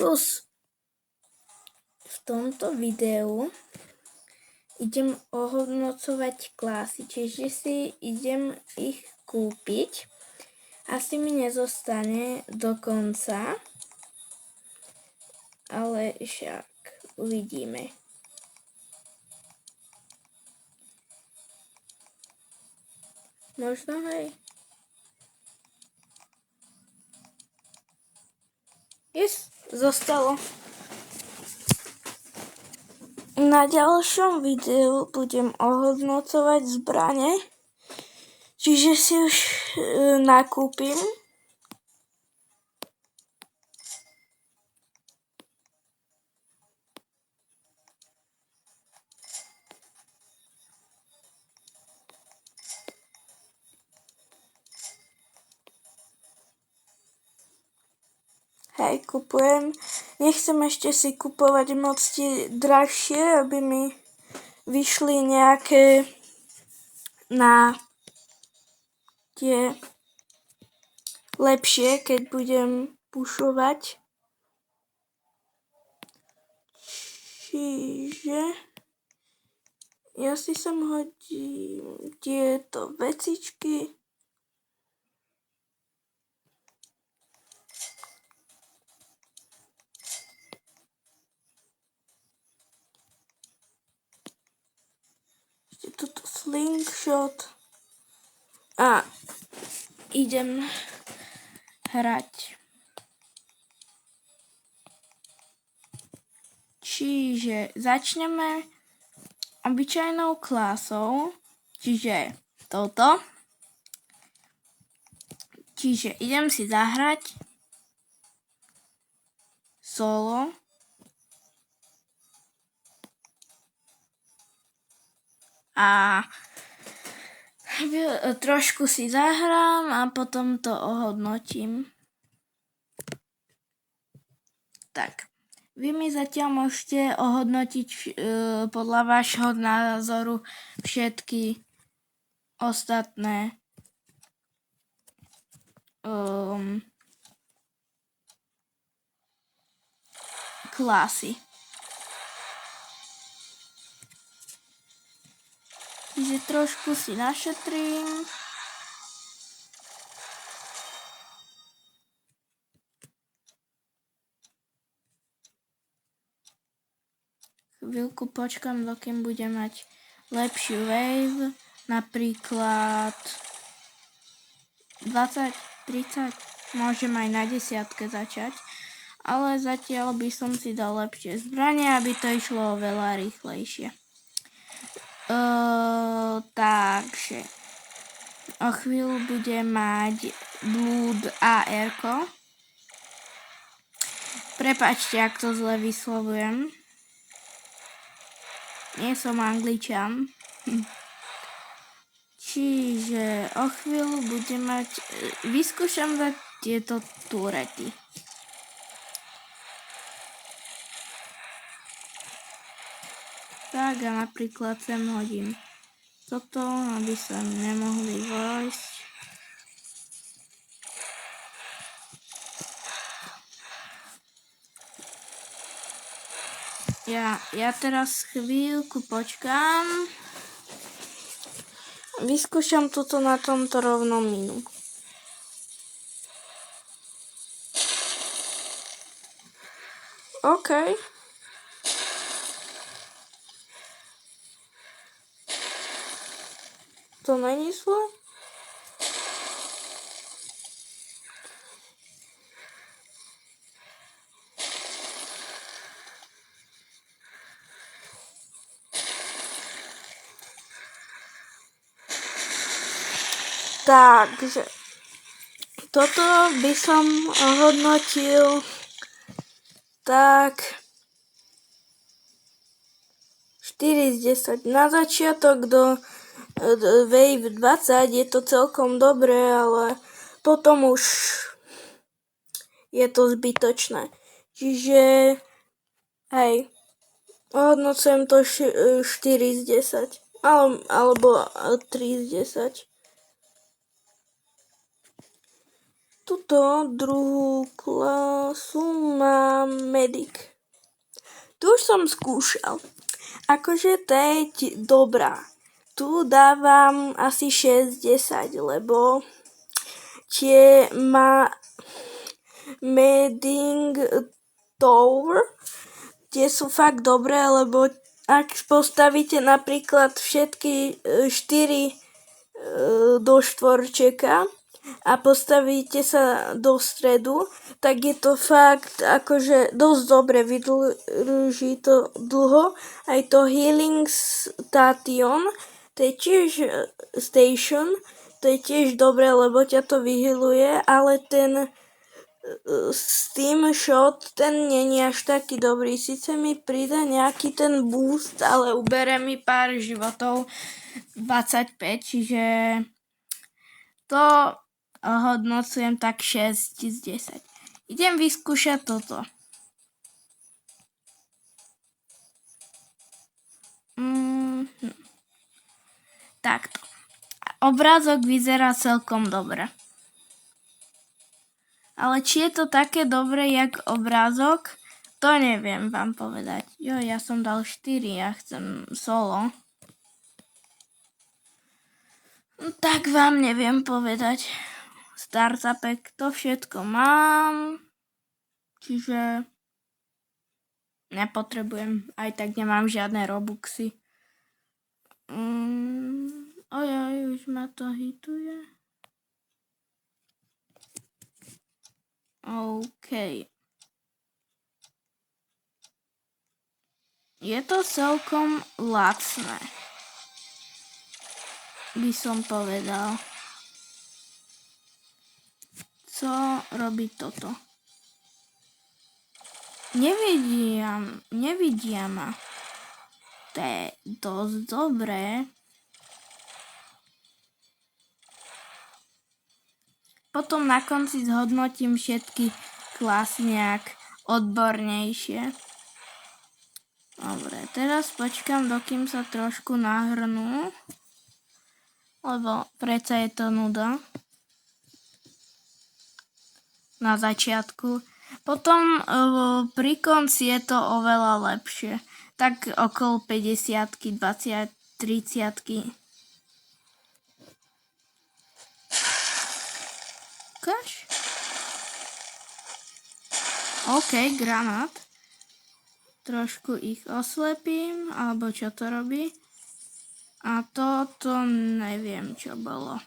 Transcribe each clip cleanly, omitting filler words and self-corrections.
Čus. V tomto videu idem ohodnocovať klasy, čiže si idem ich kúpiť. Asi mi nezostane do konca, ale však uvidíme. Možno hej. Yes, zostalo. Na ďalšom videu budem ohodnocovať zbrane, čiže si už nakúpim. Hej, kupujem. Nechcem ešte si kupovať moc drahšie, aby mi vyšli nejaké na tie lepšie, keď budem pušovať. Čiže ja si sem hodím tieto vecičky. Tuto slingshot a idem hrať. Čiže začneme obyčajnou klasou, čiže touto. Čiže idem si zahrať solo. A trošku si zahrám a potom to ohodnotím. Tak, vy mi zatiaľ môžete ohodnotiť podľa vášho názoru všetky ostatné klasy. Čiže trošku si našetrím. Chvíľku počkam, dokým budem mať lepšiu wave, napríklad 20, 30, môžem aj na 10 začať, ale zatiaľ by som si dal lepšie zbranie, aby to išlo oveľa rýchlejšie. Takže o chvíľu budem mať Blood AR-ko. Prepáčte, ak to zle vyslovujem. Nie som Angličan. Čiže o chvíľu budem mať... Vyskúšam dať tieto turety. Tak a napríklad sem hodím toto, aby sa nemohli vojsť. Ja teraz chvíľku počkám. Vyskúšam toto na tomto rovnom minu. OK. To není zle. Takže toto by som hodnotil tak 4 z 10. Na začiatok do Wave 20 je to celkom dobré, ale potom už je to zbytočné. Čiže hej, hodnocujem to 4 z 10. Alebo 3 z 10. Tuto druhú klasu mám Medic. Tu už som skúšal. Akože to je dobrá. Tu dávam asi 6-10, lebo tie má Meding Tower, tie sú fakt dobré, lebo ak postavíte napríklad všetky 4 do štvorčeka a postavíte sa do stredu, tak je to fakt akože dosť dobre, vydrží to dlho. Aj to Healing Station, to je tiež Station, to je tiež dobre, lebo ťa to vyhealuje, ale ten Steam Shot, ten není až taký dobrý. Sice mi prída nejaký ten boost, ale ubere mi pár životov, 25, čiže to hodnocujem tak 6 z 10. Idem vyskúšať toto. Takto. Obrázok vyzerá celkom dobre. Ale či je to také dobré, jak obrázok, to neviem vám povedať. Jo, ja som dal 4, ja chcem solo. Tak vám neviem povedať. Starter pack, to všetko mám. Čiže nepotrebujem. Aj tak nemám žiadne robuxy. Ojoj, už ma to hituje. OK. Je to celkom lacné, by som povedal. Co robí toto? Nevidia ma. To je dosť dobré. Potom na konci zhodnotím všetky klasy nejak odbornejšie. Dobre, teraz počkám, dokým sa trošku nahrnú, lebo predsa je to nuda na začiatku. Potom pri konci je to oveľa lepšie. Tak okolo 50-ky, 20, 30-ky. Ukáž? OK, granát. Trošku ich oslepím, alebo čo to robí. A toto neviem, čo bolo.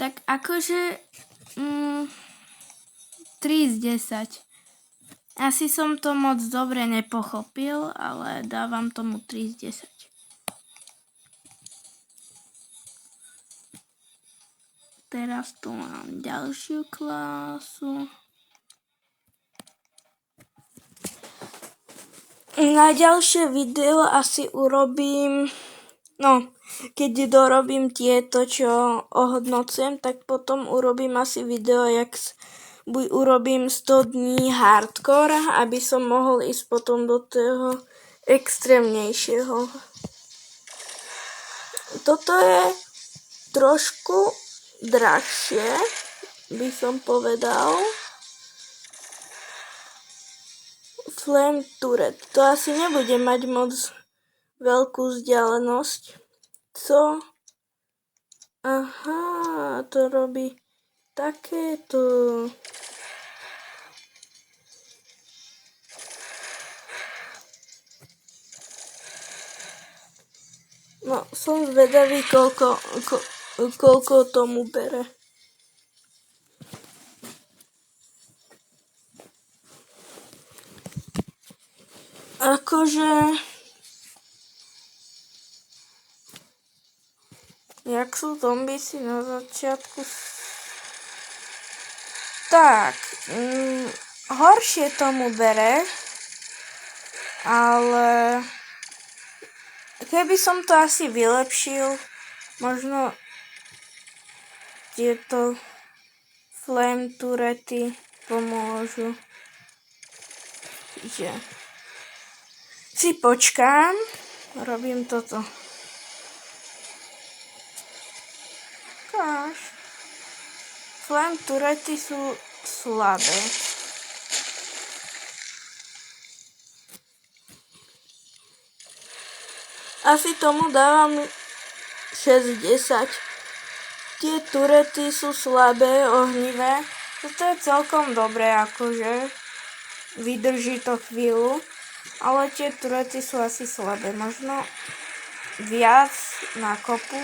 Tak akože 3 z 10. Asi som to moc dobre nepochopil, ale dávam tomu 3 z 10. Teraz tu mám ďalšiu klasu. Na ďalšie video asi urobím, keď dorobím tieto, čo ohodnocujem, tak potom urobím asi video, jak urobím 100 dní hardcore, aby som mohol ísť potom do toho extrémnejšieho. Toto je trošku drahšie, by som povedal. Flame Turret. To asi nebude mať moc veľkú vzdialenosť. Co? Aha, to robí takéto. No, som zvedavý, koľko tomu bere. Akože, jak sú zombisi na začiatku. Tak, horšie tomu bere, ale keby som to asi vylepšil, možno tieto flame turrety pomôžu. Čiže si počkám, robím toto. máš. Len turety sú slabé. Asi tomu dávam 6-10. Tie turety sú slabé, ohnivé. Toto je celkom dobré, akože vydrží to chvíľu. Ale tie turety sú asi slabé. Možno viac na kopu.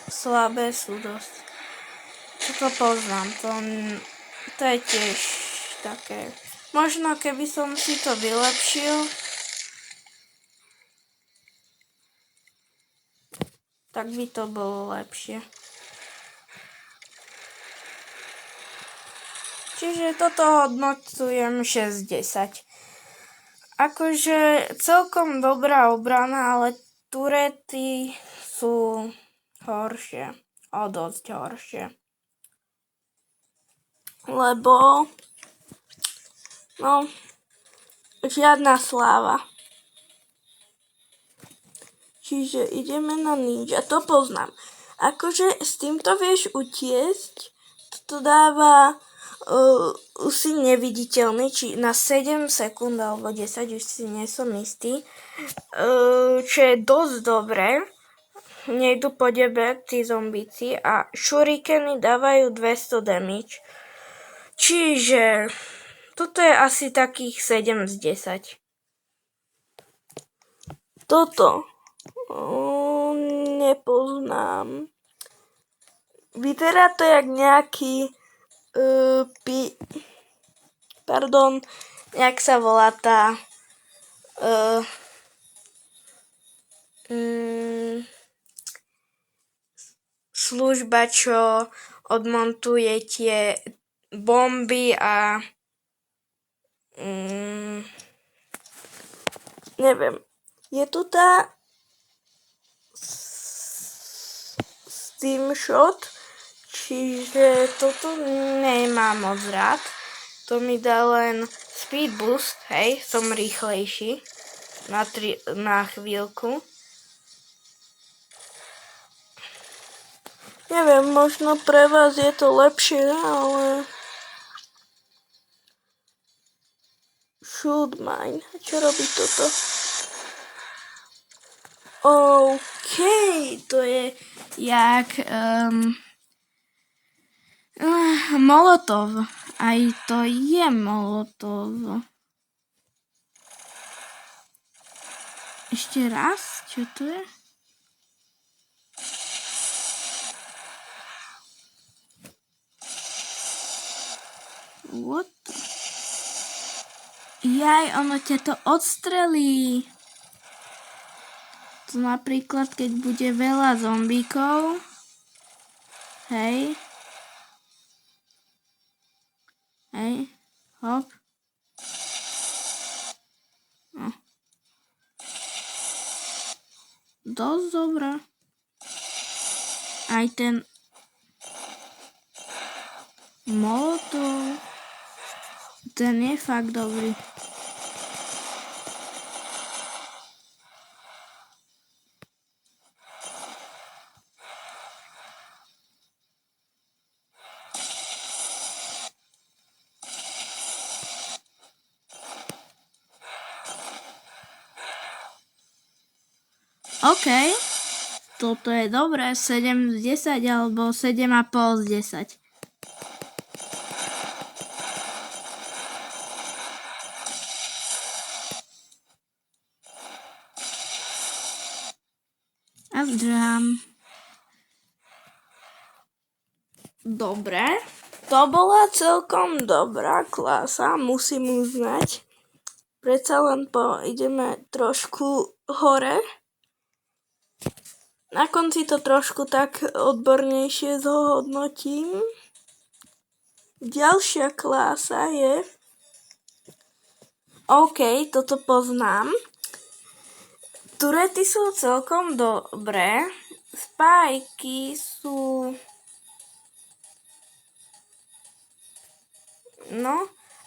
Slabé sú dosť. Toto poznám, to je tiež také. Možno keby som si to vylepšil, tak by to bolo lepšie. Čiže toto hodnotujem 6-10. Akože celkom dobrá obrana, ale turety sú horšie. O dosť horšie. Lebo žiadna sláva. Čiže ideme na ninja. To poznám. Akože s týmto vieš utiesť. Toto dáva už si neviditeľný, či na 7 sekúnd alebo 10, už si nie som istý. Čo je dosť dobré. Nejdu po tebe tí zombíci a šurikeny dávajú 200 damage. Čiže toto je asi takých 7 z 10. Toto nepoznám. Vyzerá to jak nejaký jak sa volá tá služba, čo odmontuje tie bomby a neviem. Je tu tá Steam Shot, čiže toto nemám moc rád. To mi dá len speed boost, hej, som rýchlejší na chvíľku. Neviem, možno pre vás je to lepšie, ale shoot mine. Čo robí toto? OK, to je jak Molotov. Aj to je Molotov. Ešte raz? Čo to je? What? Jaj, ono ťa to odstrelí. To napríklad, keď bude veľa zombíkov. Hej. Hej. Hop. No. Dosť dobré. Aj ten Molotov. Ten je fakt dobrý. OK. Toto je dobré. 7 z 10 alebo 7,5 z 10. A zdrám. Dobre. To bola celkom dobrá klasa, musím uznať. Predsa len ideme trošku hore. Na konci to trošku tak odbornejšie zhodnotím. Ďalšia klasa je OK, toto poznám. Turety sú celkom dobré. Spajky sú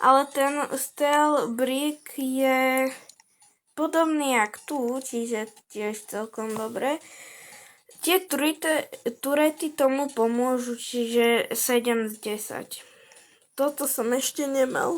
ale ten steel brick je podobný jak tu, čiže tiež celkom dobre. Tie turety tomu pomôžu, čiže 7 z 10. Toto som ešte nemal.